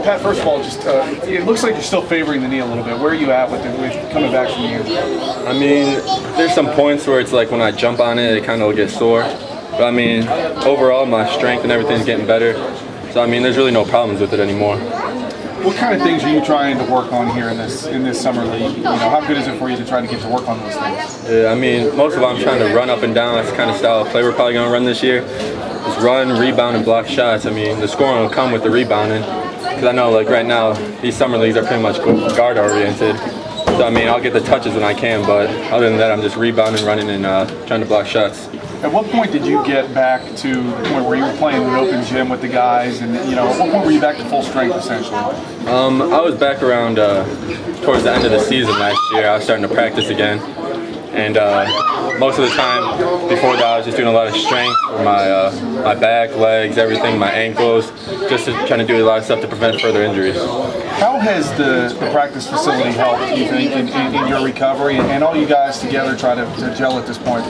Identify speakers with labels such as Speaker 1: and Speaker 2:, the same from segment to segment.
Speaker 1: Pat, first of all, just it looks like you're still favoring the knee a little bit. Where are you at with coming back from the injury?
Speaker 2: I mean, there's some points where it's like when I jump on it, it kind of gets sore. But I mean, overall, my strength and everything's getting better. So I mean, there's really no problems with it anymore.
Speaker 1: What kind of things are you trying to work on here in this summer league? You know, how good is it for you to try to get to work on those things?
Speaker 2: Yeah, I mean, most of all, I'm trying to run up and down. That's the kind of style of play we're probably going to run this year. Just run, rebound, and block shots. I mean, the scoring will come with the rebounding. Because I know, like right now, these summer leagues are pretty much guard oriented. So I mean, I'll get the touches when I can, but other than that, I'm just rebounding, running, and trying to block shots.
Speaker 1: At what point did you get back to the point where you were playing in an open gym with the guys, and you know, at what point were you back to full strength essentially?
Speaker 2: I was back around towards the end of the season last year. I was starting to practice again, and most of the time before that, I was just doing a lot of strength for my back, legs, everything, my ankles, just trying to do a lot of stuff to prevent further injuries.
Speaker 1: How has the practice facility helped, do you think, in your recovery, and all you guys together try to gel at this point?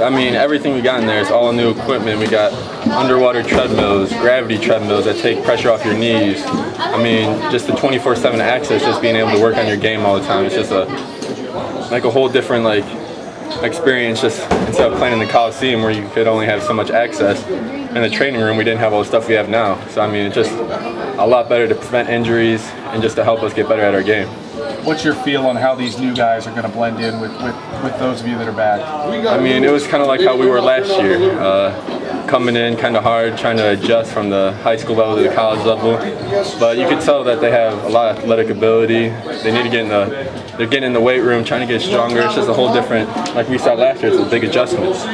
Speaker 2: I mean, everything we got in there is all new equipment. We got underwater treadmills, gravity treadmills that take pressure off your knees. I mean, just the 24/7 access, just being able to work on your game all the time. It's just like a whole different experience, just instead of playing in the Coliseum where you could only have so much access. In the training room, we didn't have all the stuff we have now. So I mean, it's just a lot better to prevent injuries and just to help us get better at our game.
Speaker 1: What's your feel on how these new guys are going to blend in with those of you that are back?
Speaker 2: I mean, it was kind of like how we were last year. Coming in kind of hard, trying to adjust from the high school level to the college level. But you could tell that they have a lot of athletic ability. They need to get they're getting in the weight room, trying to get stronger. It's just a whole different, like we saw last year, it's a big adjustments.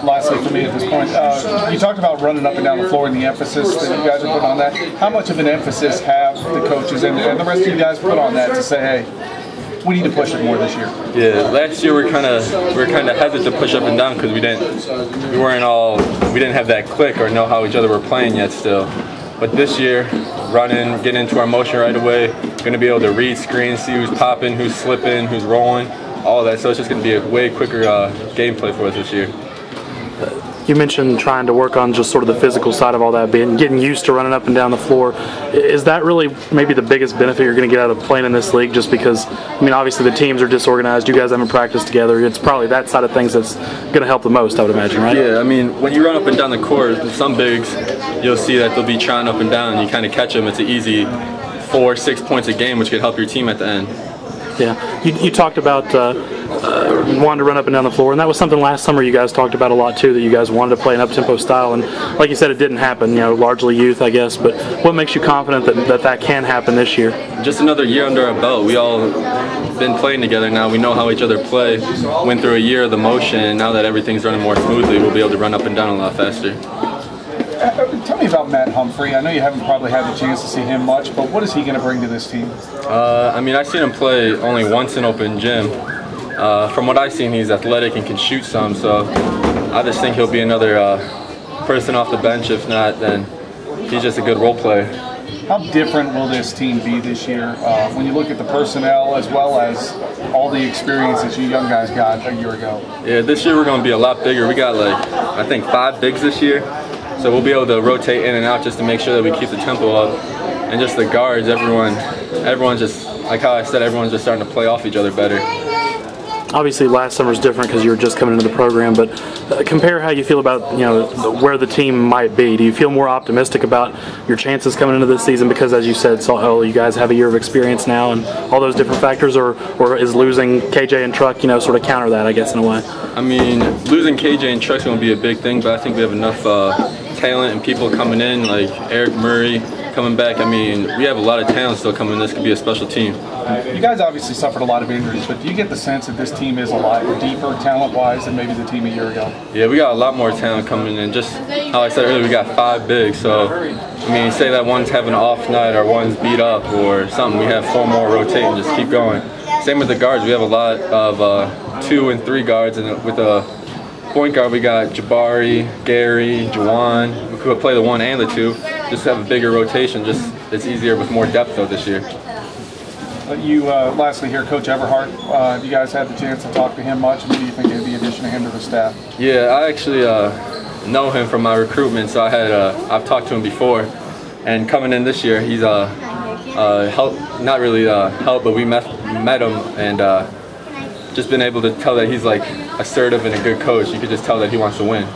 Speaker 1: Lastly for me at this point, you talked about running up and down the floor and the emphasis that you guys are putting on that. How much of an emphasis have the coaches and the rest of you guys put on that to say, hey, we need to push it more this year?
Speaker 2: Yeah, last year we were kind of hesitant to push up and down because we didn't have that click or know how each other were playing yet still. But this year, running, getting into our motion right away, going to be able to read screens, see who's popping, who's slipping, who's rolling, all that. So it's just going to be a way quicker gameplay for us this year.
Speaker 3: You mentioned trying to work on just sort of the physical side of all that, getting used to running up and down the floor. Is that really maybe the biggest benefit you're going to get out of playing in this league? Just because, I mean, obviously the teams are disorganized. You guys haven't practiced together. It's probably that side of things that's going to help the most, I would imagine, right?
Speaker 2: Yeah, I mean, when you run up and down the court, some bigs, you'll see that they'll be trying up and down, and you kind of catch them. It's an easy 4-6 points a game, which could help your team at the end.
Speaker 3: Yeah, you talked about wanting to run up and down the floor, and that was something last summer you guys talked about a lot too, that you guys wanted to play an up-tempo style, and like you said, it didn't happen, you know, largely youth, I guess, but what makes you confident that can happen this year?
Speaker 2: Just another year under our belt. We all been playing together now. We know how each other play. Went through a year of the motion, and now that everything's running more smoothly, we'll be able to run up and down a lot faster.
Speaker 1: Tell me about Matt Humphrey. I know you haven't probably had the chance to see him much, but what is he going to bring to this team?
Speaker 2: I mean, I've seen him play only once in open gym. From what I've seen, he's athletic and can shoot some, so I just think he'll be another person off the bench. If not, then he's just a good role player.
Speaker 1: How different will this team be this year when you look at the personnel as well as all the experience that you young guys got a year ago?
Speaker 2: Yeah, this year we're going to be a lot bigger. We got I think 5 bigs this year. So we'll be able to rotate in and out just to make sure that we keep the tempo up. And just the guards, everyone's just, like how I said, everyone's just starting to play off each other better.
Speaker 3: Obviously last summer's different because you were just coming into the program, but compare how you feel about, you know, where the team might be. Do you feel more optimistic about your chances coming into this season because, as you said, you guys have a year of experience now and all those different factors, or is losing KJ and Truck, you know, sort of counter that, I guess, in a way?
Speaker 2: I mean, losing KJ and Truck's going to be a big thing, but I think we have enough talent and people coming in, like Eric Murray coming back. I mean, we have a lot of talent still coming in. This could be a special team.
Speaker 1: You guys obviously suffered a lot of injuries, but do you get the sense that this team is a lot deeper talent-wise than maybe the team a year ago?
Speaker 2: Yeah, we got a lot more talent coming in. Just how I said earlier, we got 5 bigs. So, I mean, say that one's having an off night or one's beat up or something, we have 4 more rotating, just keep going. Same with the guards. We have a lot of 2 and 3 guards, and with a point guard, we got Jabari, Gary, Juwan. We could play the 1 and the 2. Just have a bigger rotation. Just it's easier with more depth though this year.
Speaker 1: Lastly here, Coach Everhart, have you guys had the chance to talk to him much? And what do you think of the addition of him to the staff?
Speaker 2: Yeah, I actually know him from my recruitment, so I've talked to him before. And coming in this year, he's helped, not really helped, but we met him, and just been able to tell that he's like assertive and a good coach. You could just tell that he wants to win.